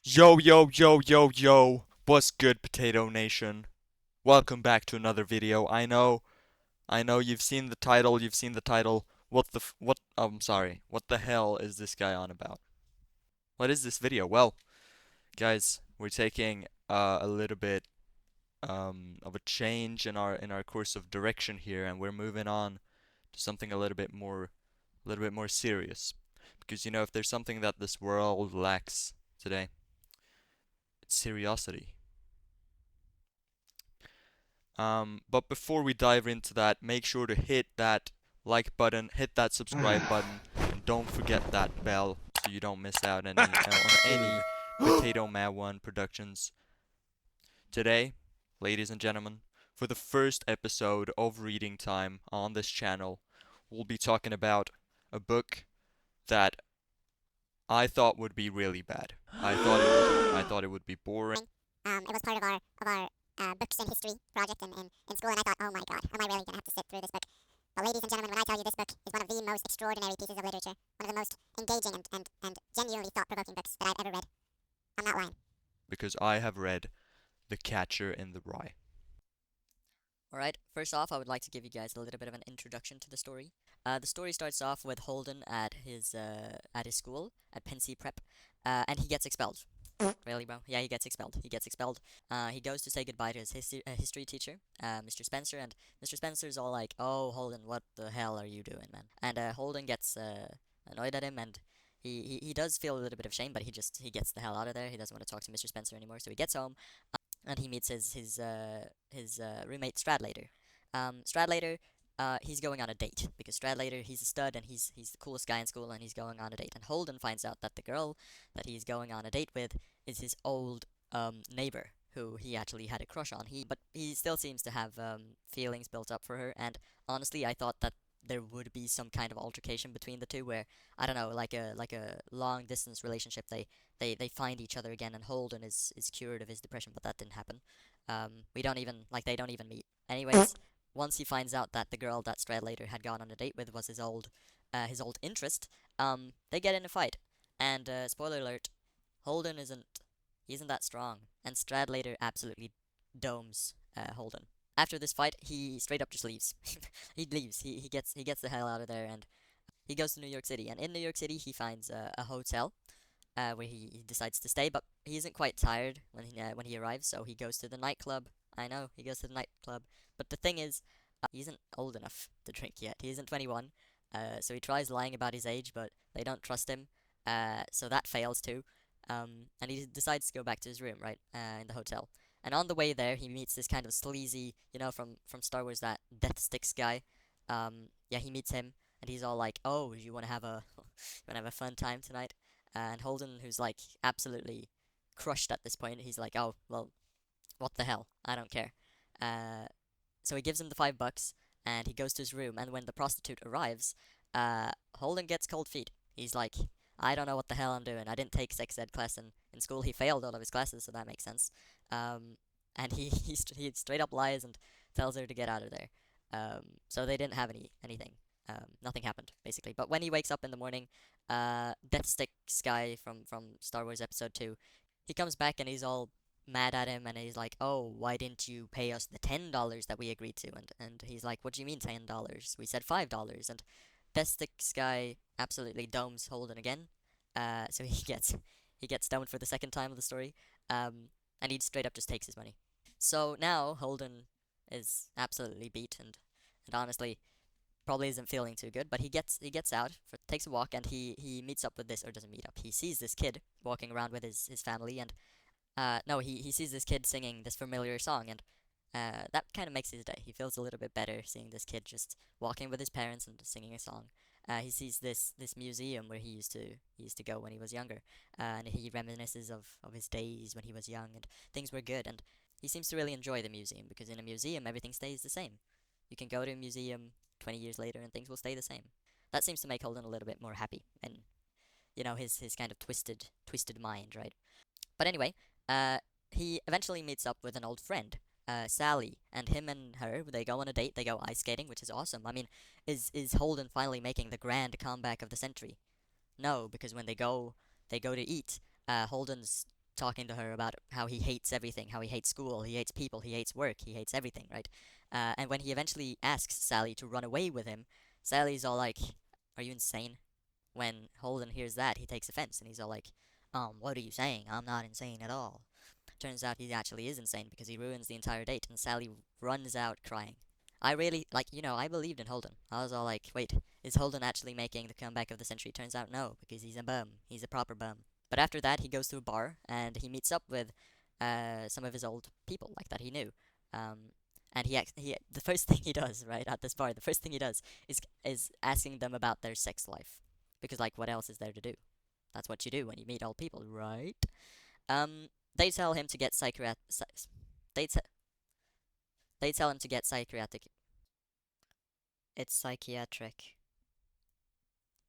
Yo, yo, yo, yo, yo. What's good, Potato Nation? Welcome back to another video. I know you've seen the title. I'm sorry. What the hell is this guy on about? What is this video? Well, guys, we're taking a little bit of a change in our course of direction here, and we're moving on to something a little bit more serious. Because if there's something that this world lacks today, it's seriosity. But before we dive into that, make sure to hit that like button, hit that subscribe button, and don't forget that bell so you don't miss out on any Potato Man 1 productions. Today, ladies and gentlemen, for the first episode of Reading Time on this channel, we'll be talking about a book that I thought would be really bad. I thought it would be boring. It was part of our books and history project in school, and I thought, oh my god, am I really going to have to sit through this book? But ladies and gentlemen, when I tell you this book is one of the most extraordinary pieces of literature, one of the most engaging and genuinely thought-provoking books that I've ever read, I'm not lying. Because I have read The Catcher in the Rye. Alright, first off, I would like to give you guys a little bit of an introduction to the story. The story starts off with Holden at his school, at Pensy Prep, and he gets expelled. Really, bro? Yeah, he gets expelled. He gets expelled. He goes to say goodbye to his history teacher, Mr. Spencer, and Mr. Spencer's all like, "Oh, Holden, what the hell are you doing, man?" And Holden gets annoyed at him, and he does feel a little bit of shame, but he gets the hell out of there. He doesn't want to talk to Mr. Spencer anymore, so he gets home, and he meets his roommate Stradlater. Stradlater, he's going on a date because Stradlater, he's a stud and he's the coolest guy in school, and he's going on a date. And Holden finds out that the girl that he's going on a date with is his old neighbor who he actually had a crush on. He still seems to have feelings built up for her. And honestly, I thought that there would be some kind of altercation between the two, where I don't know, like a long distance relationship. They find each other again, and Holden is cured of his depression, but that didn't happen. We don't even like they don't even meet. Anyways, once he finds out that the girl that Stradlater had gone on a date with was his old interest, they get in a fight. And spoiler alert, Holden isn't that strong, and Stradlater absolutely domes Holden. After this fight, he straight up just leaves. He leaves. He gets the hell out of there, and he goes to New York City. And in New York City, he finds a hotel where he decides to stay. But he isn't quite tired when he arrives, so he goes to the nightclub. I know he goes to the nightclub, but the thing is, he isn't old enough to drink yet. He isn't 21, so he tries lying about his age, but they don't trust him. So that fails too. And he decides to go back to his room, right, in the hotel. And on the way there, he meets this kind of sleazy, from Star Wars, that Death Sticks guy. Yeah, he meets him, and he's all like, "Oh, you want to have a, you want to have a fun time tonight?" And Holden, who's like absolutely crushed at this point, he's like, "Oh, well, what the hell? I don't care." Uh, so he gives him the $5, and he goes to his room. And when the prostitute arrives, Holden gets cold feet. He's like, "I don't know what the hell I'm doing. I didn't take sex ed class in school." He failed all of his classes, so that makes sense. And he straight up lies and tells her to get out of there. So they didn't have anything. Nothing happened basically. But when he wakes up in the morning, Deathstick Sky from Star Wars Episode 2, he comes back and he's all mad at him, and he's like, "Oh, why didn't you pay us the $10 that we agreed to?" And he's like, "What do you mean $10? We said $5." And Deathstick Sky absolutely domes Holden again. So he gets domed for the second time of the story. And he straight up just takes his money. So now Holden is absolutely beat, and honestly probably isn't feeling too good. But he gets out, takes a walk, and he meets up with this, or doesn't meet up. He sees this kid walking around with his family, and no, he sees this kid singing this familiar song, and that kind of makes his day. He feels a little bit better seeing this kid just walking with his parents and singing a song. He sees this museum where he used to go when he was younger, and he reminisces of his days when he was young, and things were good. And he seems to really enjoy the museum, because in a museum everything stays the same. You can go to a museum 20 years later and things will stay the same. That seems to make Holden a little bit more happy, and his kind of twisted mind, right? But anyway, uh, he eventually meets up with an old friend, Sally, and him and her, they go on a date. They go ice skating, which is awesome. I mean, is Holden finally making the grand comeback of the century? No, because when they go to eat, Holden's talking to her about how he hates everything, how he hates school, he hates people, he hates work, he hates everything, right? And when he eventually asks Sally to run away with him, Sally's all like, "Are you insane?" When Holden hears that, he takes offense and he's all like, "What are you saying? I'm not insane at all." Turns out he actually is insane because he ruins the entire date, and Sally runs out crying. I really, I believed in Holden. I was all like, wait, is Holden actually making the comeback of the century? Turns out no, because he's a bum. He's a proper bum. But after that, he goes to a bar and he meets up with some of his old people, like that he knew. And the first thing he does, right, at this bar, the first thing he does is asking them about their sex life. Because, like, what else is there to do? That's what you do when you meet old people, right? They tell him to get they, te- they tell him to get psychiatric. It's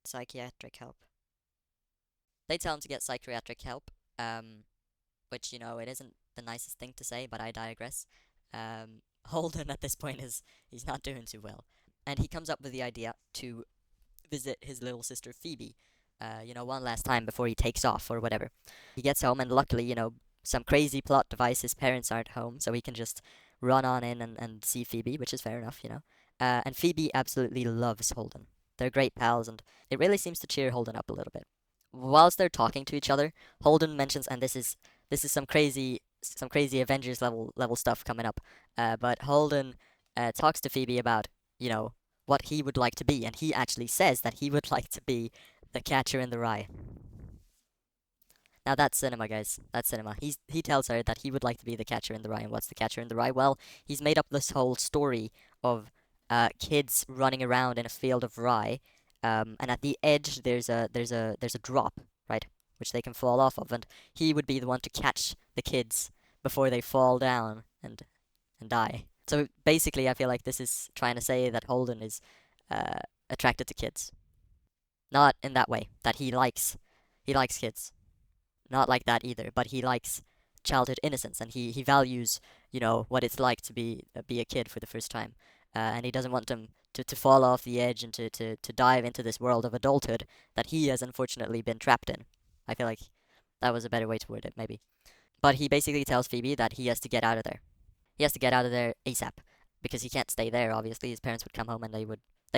psychiatric help. They tell him to get psychiatric help, which, it isn't the nicest thing to say, but I digress. Holden at this point he's not doing too well, and he comes up with the idea to visit his little sister Phoebe, one last time before he takes off or whatever. He gets home, and luckily, some crazy plot device, his parents aren't home, so he can just run on in and see Phoebe, which is fair enough. And Phoebe absolutely loves Holden. They're great pals, and it really seems to cheer Holden up a little bit. Whilst they're talking to each other, Holden mentions, and this is some crazy Avengers level stuff coming up. But Holden talks to Phoebe about what he would like to be, and he actually says that he would like to be the Catcher in the Rye. Now that's cinema, guys. That's cinema. He tells her that he would like to be the Catcher in the Rye, and what's the Catcher in the Rye? Well, he's made up this whole story of kids running around in a field of rye, and at the edge there's a drop, right, which they can fall off of, and he would be the one to catch the kids before they fall down and die. So basically, I feel like this is trying to say that Holden is uh, attracted to kids, not in that way that he likes kids, not like that either, but he likes childhood innocence, and he values what it's like to be a kid for the first time, and he doesn't want them to fall off the edge and to dive into this world of adulthood that he has unfortunately been trapped in. I feel like that was a better way to word it, maybe. But he basically tells Phoebe that he has to get out of there. He has to get out of there ASAP because he can't stay there. Obviously, his parents would come home and they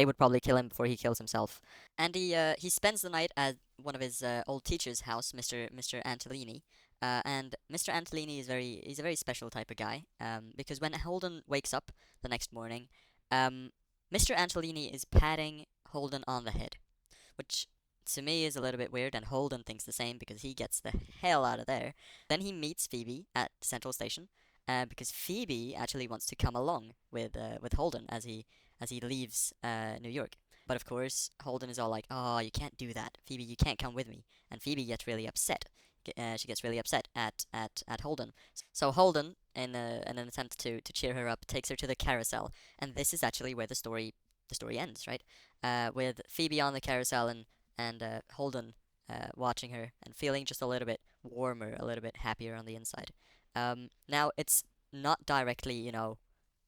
would probably kill him before he kills himself. And he spends the night at one of his old teacher's house, Mr. Antolini. And Mr. Antolini he's a very special type of guy. Because when Holden wakes up the next morning, um, Mr. Antolini is patting Holden on the head, which to me is a little bit weird, and Holden thinks the same because he gets the hell out of there. Then he meets Phoebe at Central Station, because Phoebe actually wants to come along with Holden as he leaves New York. But of course, Holden is all like, "Oh, you can't do that, Phoebe. You can't come with me." And Phoebe gets really upset. She gets really upset at Holden. So Holden, in an attempt to cheer her up, takes her to the carousel, and this is actually where the story ends, right? With Phoebe on the carousel and Holden watching her and feeling just a little bit warmer, a little bit happier on the inside. Now it's not directly,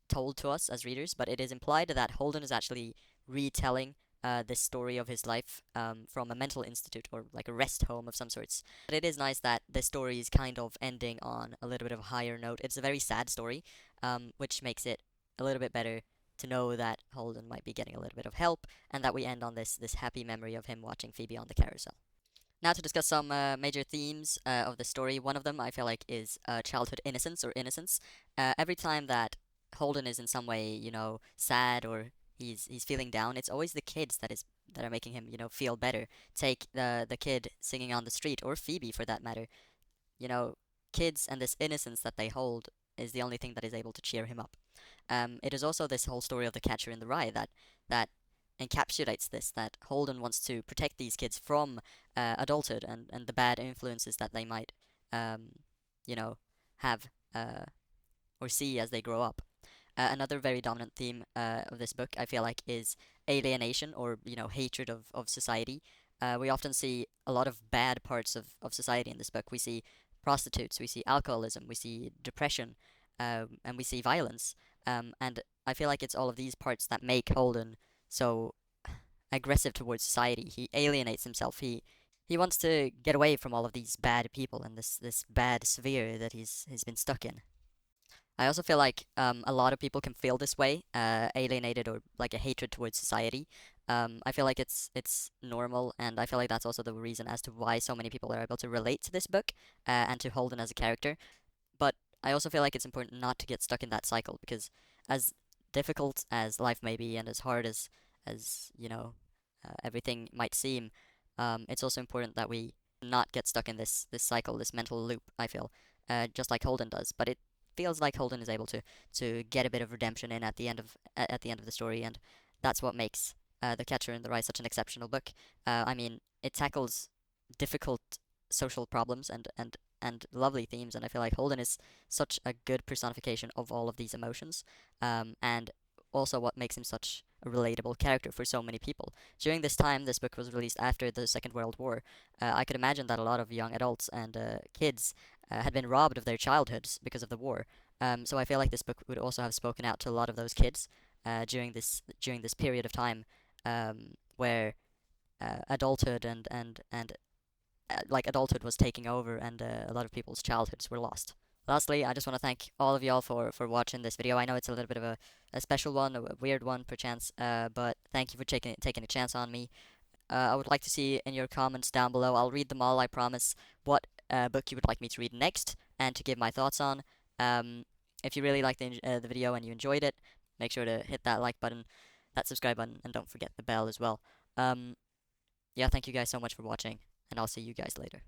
told to us as readers, but it is implied that Holden is actually retelling this story of his life from a mental institute or like a rest home of some sorts. But it is nice that the story is kind of ending on a little bit of a higher note. It's a very sad story, which makes it a little bit better to know that Holden might be getting a little bit of help, and that we end on this happy memory of him watching Phoebe on the carousel. Now to discuss some major themes of the story. One of them I feel like is childhood innocence or innocence. Every time that Holden is in some way, sad or he's feeling down, it's always the kids that are making him, feel better. Take the kid singing on the street, or Phoebe for that matter. You know, kids and this innocence that they hold is the only thing that is able to cheer him up. It is also this whole story of the catcher in the rye that encapsulates this, that Holden wants to protect these kids from adulthood and the bad influences that they might, um, you know, have or see as they grow up. Another very dominant theme of this book, I feel like, is alienation or hatred of society. We often see a lot of bad parts of society in this book. We see prostitutes, we see alcoholism, we see depression, and we see violence. And I feel like it's all of these parts that make Holden so aggressive towards society. He alienates himself. he wants to get away from all of these bad people and this bad sphere that he's been stuck in. I also feel like a lot of people can feel this way, alienated or like a hatred towards society. I feel like it's normal, and I feel like that's also the reason as to why so many people are able to relate to this book and to Holden as a character. But I also feel like it's important not to get stuck in that cycle because as difficult as life may be and as hard as everything might seem, it's also important that we not get stuck in this cycle, this mental loop. I feel, just like Holden does, but it feels like Holden is able to get a bit of redemption in at the end of at the end of the story, and that's what makes The Catcher in the Rye such an exceptional book. I mean, it tackles difficult social problems and lovely themes, and I feel like Holden is such a good personification of all of these emotions, and also what makes him such a relatable character for so many people. During this time, this book was released after the Second World War. I could imagine that a lot of young adults and kids had been robbed of their childhoods because of the war. So I feel like this book would also have spoken out to a lot of those kids during this period of time where adulthood and like adulthood was taking over and a lot of people's childhoods were lost. Lastly, I just want to thank all of y'all for watching this video. I know it's a little bit of a special one, a weird one perchance, but thank you for taking a chance on me. I would like to see in your comments down below. I'll read them all, I promise. What book you would like me to read next, and to give my thoughts on. If you really liked the video and you enjoyed it, make sure to hit that like button, that subscribe button, and don't forget the bell as well. Yeah, thank you guys so much for watching, and I'll see you guys later.